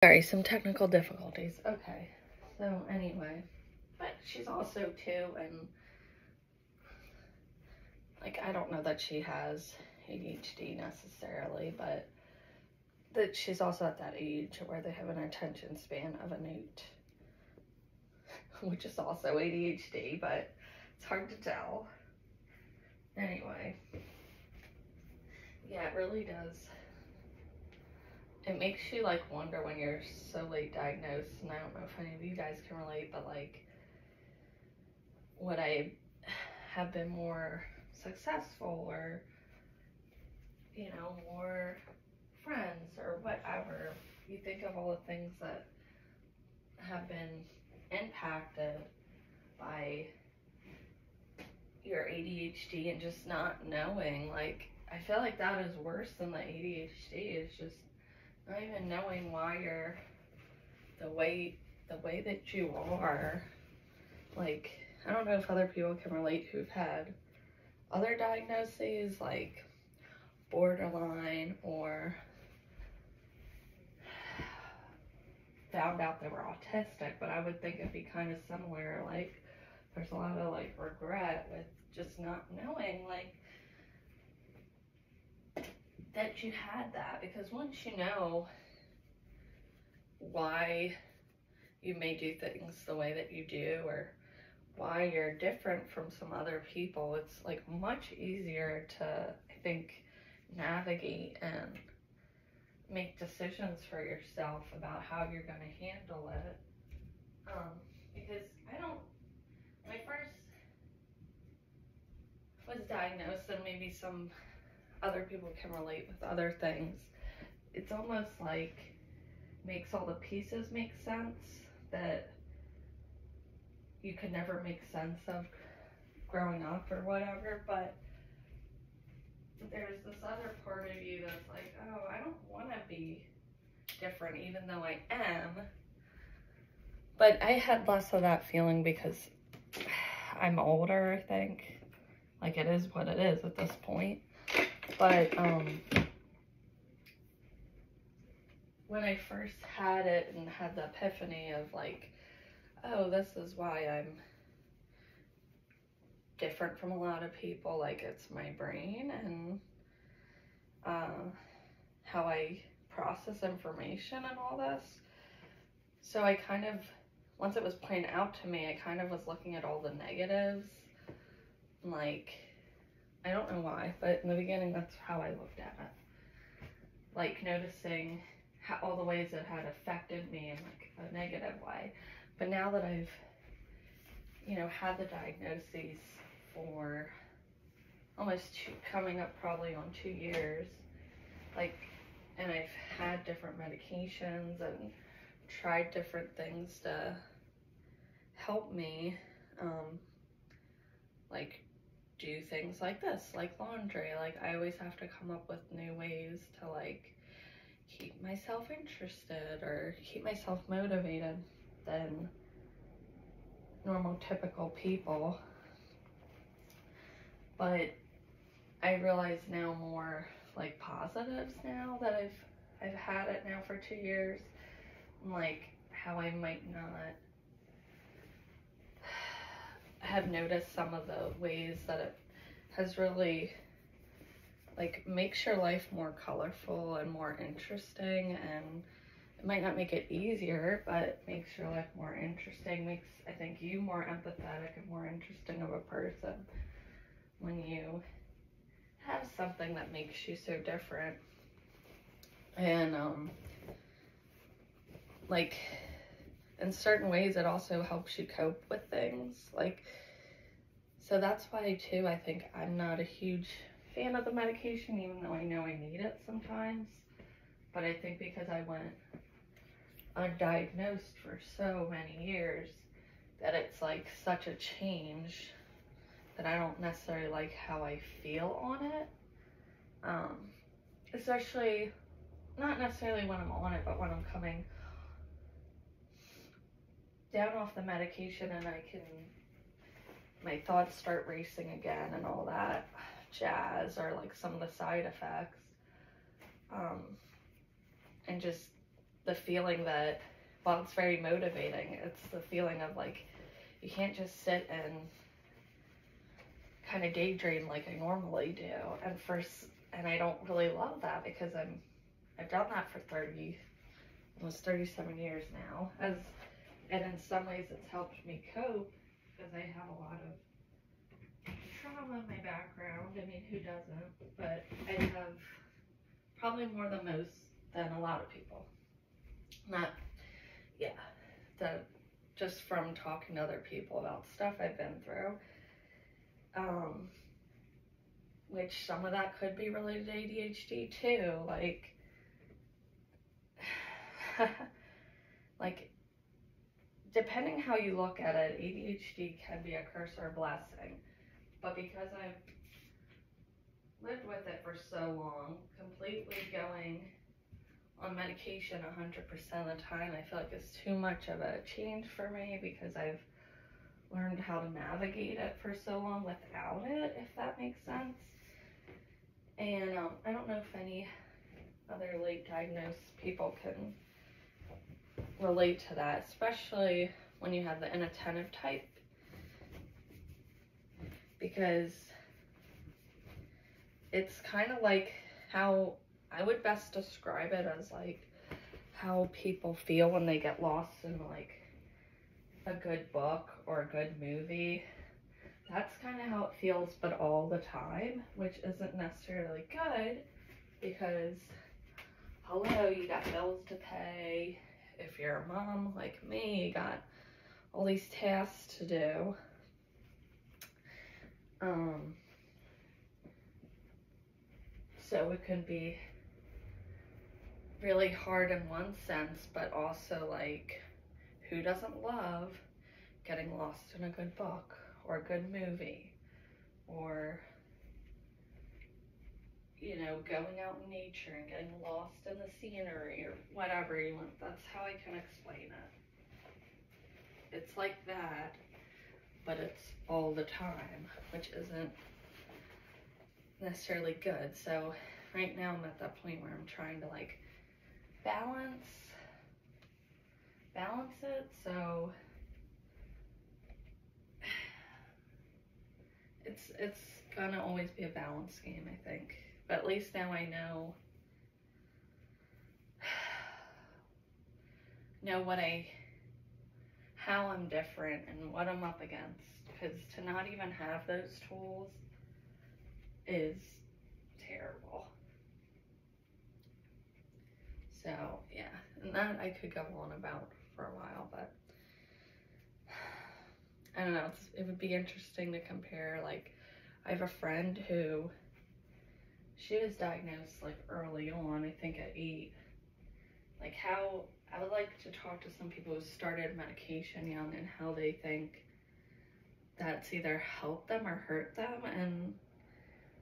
Sorry, some technical difficulties. Okay, so anyway, but she's also 2, and like, I don't know that she has ADHD necessarily, but that she's also at that age where they have an attention span of a newt, which is also ADHD, but it's hard to tell. Anyway, yeah, it really does. It makes you like wonder when you're so late diagnosed, and I don't know if any of you guys can relate, but like, would I have been more successful, or, you know, more friends or whatever? You think of all the things that have been impacted by your ADHD and just not knowing. Like, I feel like that is worse than the ADHD. It's just not even knowing why you're the way that you are. Like, I don't know if other people can relate who've had other diagnoses like borderline, or found out they were autistic, but I would think it'd be kind of similar. Like, there's a lot of like regret with just not knowing like that you had that, because once you know why you may do things the way that you do, or why you're different from some other people, it's like much easier to, I think, navigate and make decisions for yourself about how you're going to handle it. Because when I first was diagnosed, and maybe some other people can relate with other things, it's almost like makes all the pieces make sense that you could never make sense of growing up or whatever. But there's this other part of you that's like, oh, I don't want to be different, even though I am. But I had less of that feeling because I'm older, I think. Like, it is what it is at this point. But when I first had it and had the epiphany of like, oh, this is why I'm different from a lot of people, like, it's my brain and how I process information and all this. So I kind of, once it was pointed out to me, I kind of was looking at all the negatives. Like, I don't know why, but in the beginning, that's how I looked at it. Like, noticing how, all the ways it had affected me in like a negative way. But now that I've, you know, had the diagnoses for almost coming up probably on 2 years, like, and I've had different medications and tried different things to help me, like, do things like this, like laundry. Like, I always have to come up with new ways to like keep myself interested or keep myself motivated than normal typical people. But I realize now more like positives now that I've had it now for 2 years, like how I might not have noticed some of the ways that it has really like makes your life more colorful and more interesting. And it might not make it easier, but it makes your life more interesting, makes, I think, you more empathetic and more interesting of a person when you have something that makes you so different. And like, in certain ways it also helps you cope with things. Like, so that's why too, I think I'm not a huge fan of the medication, even though I know I need it sometimes. But I think because I went undiagnosed for so many years, that it's like such a change that I don't necessarily like how I feel on it. Especially, not necessarily when I'm on it, but when I'm coming down off the medication and my thoughts start racing again and all that jazz, or like some of the side effects. And just the feeling that, well, it's very motivating. It's the feeling of like, you can't just sit and kind of daydream like I normally do. And I don't really love that because I've done that for almost 37 years now. And in some ways it's helped me cope because I have a lot of trauma in my background. I mean, who doesn't? But I have probably more than a lot of people. Just from talking to other people about stuff I've been through. Which some of that could be related to ADHD too. Like, depending how you look at it, ADHD can be a curse or a blessing. But because I've lived with it for so long, completely going on medication 100% of the time, I feel like it's too much of a change for me because I've learned how to navigate it for so long without it, if that makes sense. And I don't know if any other late diagnosed people can relate to that, especially when you have the inattentive type, because it's kind of like how I would best describe it as like how people feel when they get lost in like a good book or a good movie. That's kind of how it feels, but all the time, which isn't necessarily good because, hello, you got bills to pay. If you're a mom like me, you got all these tasks to do. So it can be really hard in one sense, but also like, who doesn't love getting lost in a good book or a good movie, or, you know, going out in nature and getting lost in the scenery or whatever you want. That's how I can explain it. It's like that, but it's all the time, which isn't necessarily good. So right now I'm at that point where I'm trying to like balance it. So it's gonna always be a balance game, I think. But at least now I know how I'm different and what I'm up against. Because to not even have those tools is terrible. So yeah, and that I could go on about for a while, but I don't know, it would be interesting to compare. Like, I have a friend who, she was diagnosed like early on, I think at 8. Like, how, I would like to talk to some people who started medication young and how they think that's either helped them or hurt them. And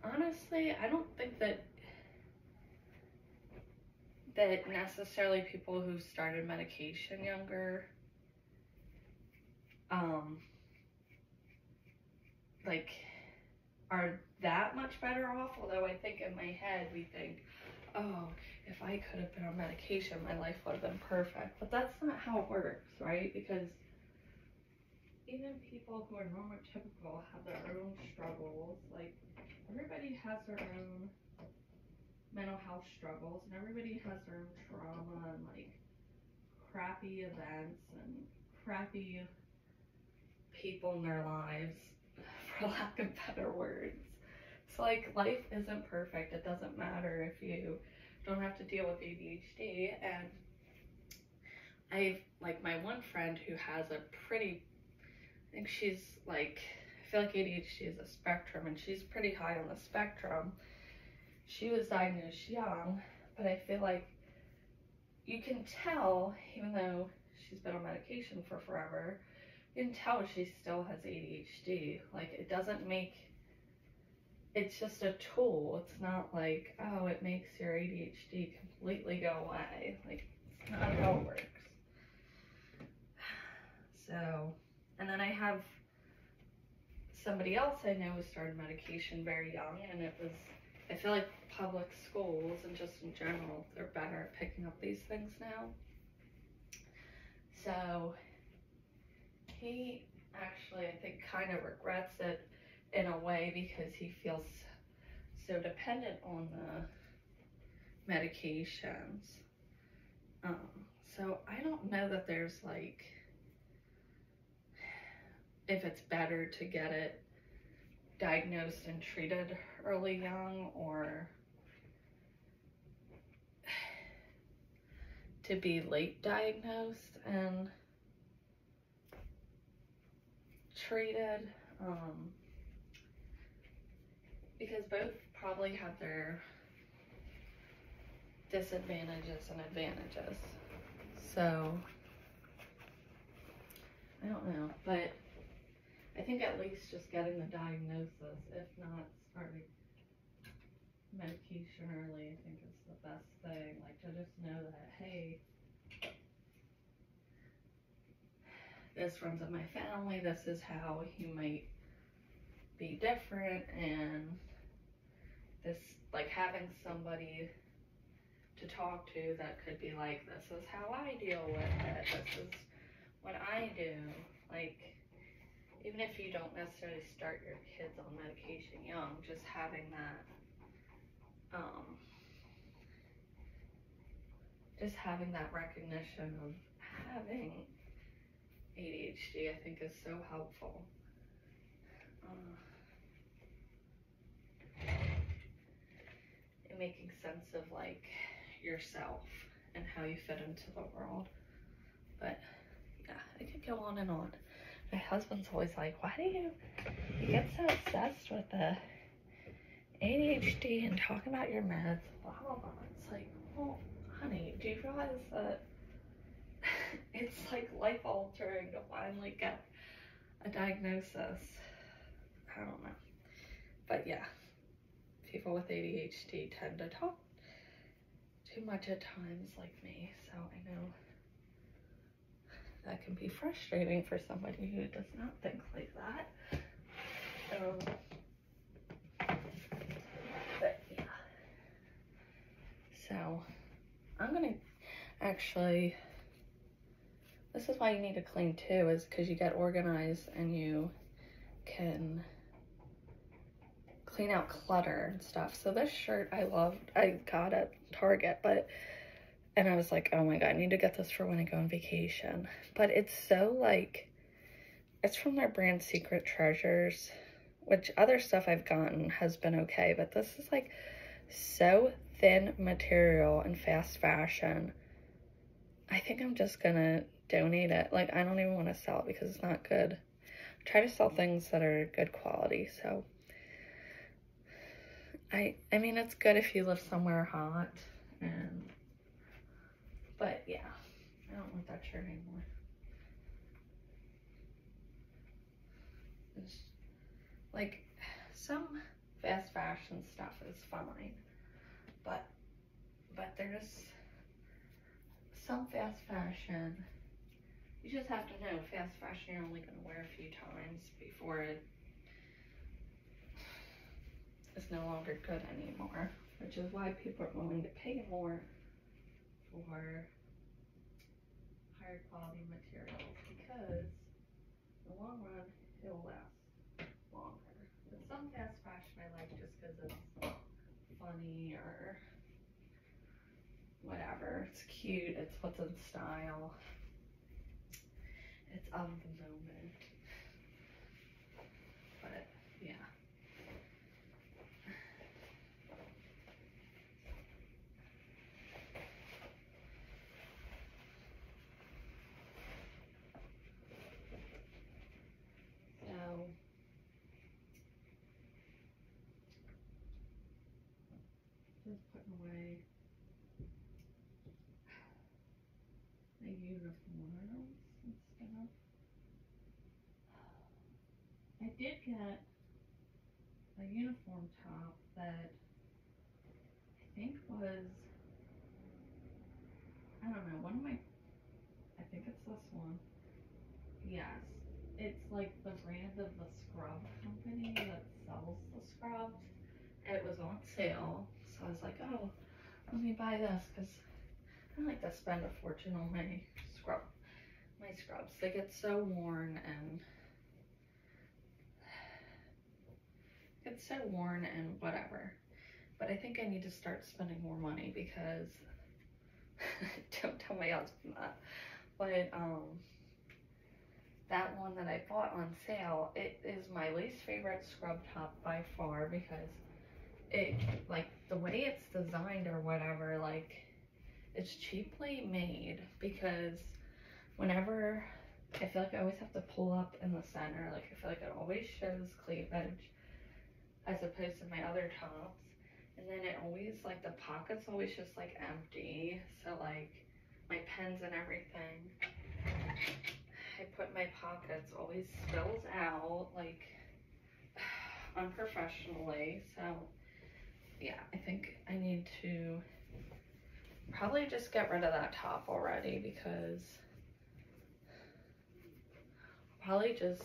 honestly, I don't think that necessarily people who started medication younger like are that much better off. Although I think in my head we think, oh, if I could have been on medication, my life would have been perfect. But that's not how it works, right? Because even people who are normotypical have their own struggles. Like, everybody has their own mental health struggles, and everybody has their own trauma and like crappy events and crappy people in their lives, for lack of better words. So like, life isn't perfect. It doesn't matter if you don't have to deal with ADHD. And I've like my one friend who has a pretty, I think she's like, I feel like ADHD is a spectrum, and she's pretty high on the spectrum. She was diagnosed young, but I feel like you can tell, even though she's been on medication for forever, you can tell she still has ADHD. Like, it doesn't make, it's just a tool. It's not like, oh, it makes your ADHD completely go away. Like, it's not how it works. So, and then I have somebody else I know who started medication very young, and I feel like public schools and just in general, they're better at picking up these things now. So he actually, I think, kind of regrets it in a way because he feels so dependent on the medications. So I don't know that there's like, if it's better to get it diagnosed and treated early young or to be late diagnosed and treated, because both probably have their disadvantages and advantages. So I don't know, but I think at least just getting the diagnosis, if not starting medication early, I think is the best thing. Like to just know that, hey, this runs in my family, this is how you might be different, and this, like having somebody to talk to that could be like, this is how I deal with it, this is what I do. Like, even if you don't necessarily start your kids on medication young, just having that, just having that recognition of having ADHD, I think is so helpful. In making sense of like yourself and how you fit into the world. But yeah, I could go on and on. My husband's always like, why do you get so obsessed with the ADHD and talking about your meds, blah, blah, blah. It's like, well, honey, do you realize that it's like life altering to finally get a diagnosis? I don't know. But yeah, people with ADHD tend to talk too much at times like me, so I know that can be frustrating for somebody who does not think like that. But yeah. So I'm gonna actually, this is why you need to clean too, is because you get organized and you can clean out clutter and stuff. So this shirt I loved, I got at Target, and I was like, oh my God, I need to get this for when I go on vacation. But it's so like, it's from their brand Secret Treasures, which other stuff I've gotten has been okay, but this is like so thin material and fast fashion. I think I'm just gonna donate it. Like, I don't even want to sell it because it's not good. I try to sell things that are good quality, so I mean, it's good if you live somewhere hot, but yeah, I don't want that shirt anymore. It's like, some fast fashion stuff is fine, but there's some fast fashion, you just have to know fast fashion you're only going to wear a few times before it is no longer good anymore, which is why people are willing to pay more for higher quality materials, because in the long run it'll last longer. But some fast fashion I like just because it's funny or whatever, it's cute, it's what's in style, it's of the moment. But yeah. So just putting away the uniforms and stuff. I did get a uniform top that I think was, I don't know, I think it's this one. Yes. It's like the brand of the scrub company that sells the scrubs. it was on sale, so I was like, oh, let me buy this, because I don't like to spend a fortune on my scrubs. They get so worn and whatever. But I think I need to start spending more money because don't tell my husband that. But that one that I bought on sale, it is my least favorite scrub top by far, because it, like, the way it's designed or whatever, like, it's cheaply made, because whenever, I feel like I always have to pull up in the center, like, I feel like it always shows cleavage as opposed to my other tops. And then it always, like, the pocket's always just, like, empty. So, like, my pens and everything, I put my pockets, always spills out, like, unprofessionally. So, yeah, I think I need to probably just get rid of that top already, because probably just,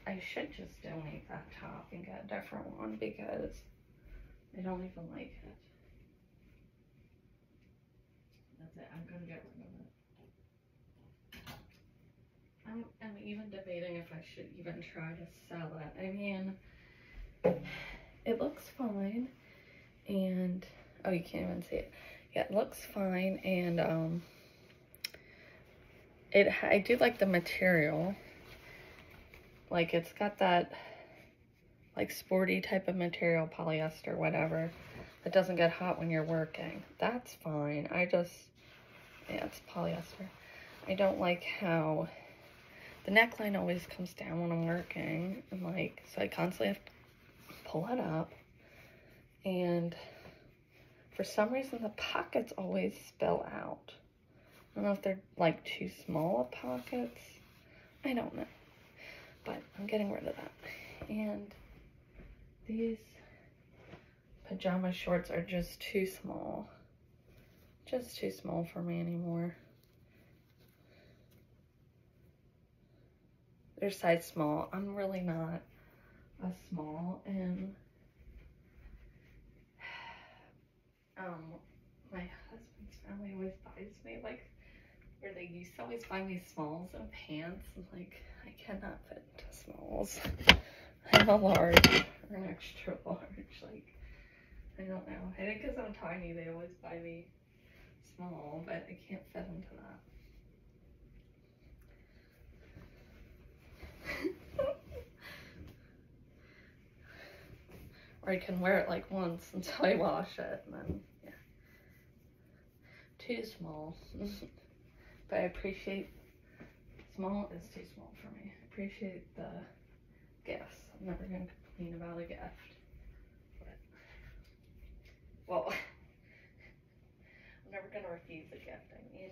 I should just donate that top and get a different one, because I don't even like it. That's it. I'm gonna get rid of it. I'm even debating if I should even try to sell it. I mean, it looks fine, and oh, you can't even see it. Yeah, it looks fine, and I do like the material. Like, it's got that, like, sporty type of material, polyester, whatever. It doesn't get hot when you're working. That's fine. Yeah, it's polyester. I don't like how the neckline always comes down when I'm working, and, like, so I constantly have to pull it up. And for some reason, the pockets always spill out. I don't know if they're, like, too small of pockets. I don't know. But I'm getting rid of that. And these pajama shorts are just too small. Just too small for me anymore. They're size small. I'm really not a small, and my husband's family always buys me, like, or they used to always buy me smalls and pants, and, like, I cannot fit into smalls. I'm a large or an extra large. Like, I don't know. I think because I'm tiny, they always buy me small, but I can't fit into that. Or I can wear it like once until I wash it, and then, yeah. Too small. But I appreciate, small is too small for me. I appreciate the gifts. I'm never going to complain about a gift. But, well, I'm never going to refuse a gift, I mean.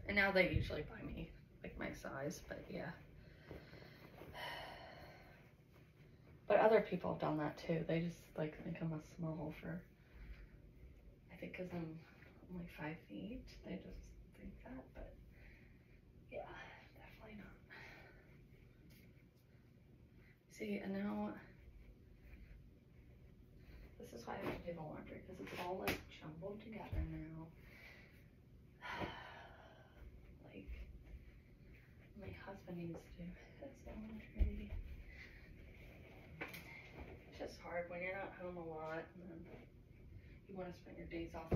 And now they usually buy me, like, my size, but yeah. But other people have done that too. They just, like, think I'm a small for, I think because I'm only 5 feet, they just think that, but yeah, definitely not. See, and now, this is why I have to do the laundry, because it's all, like, jumbled together now. Like, my husband used to do his laundry. It's just hard when you're not home a lot, and then you want to spend your days off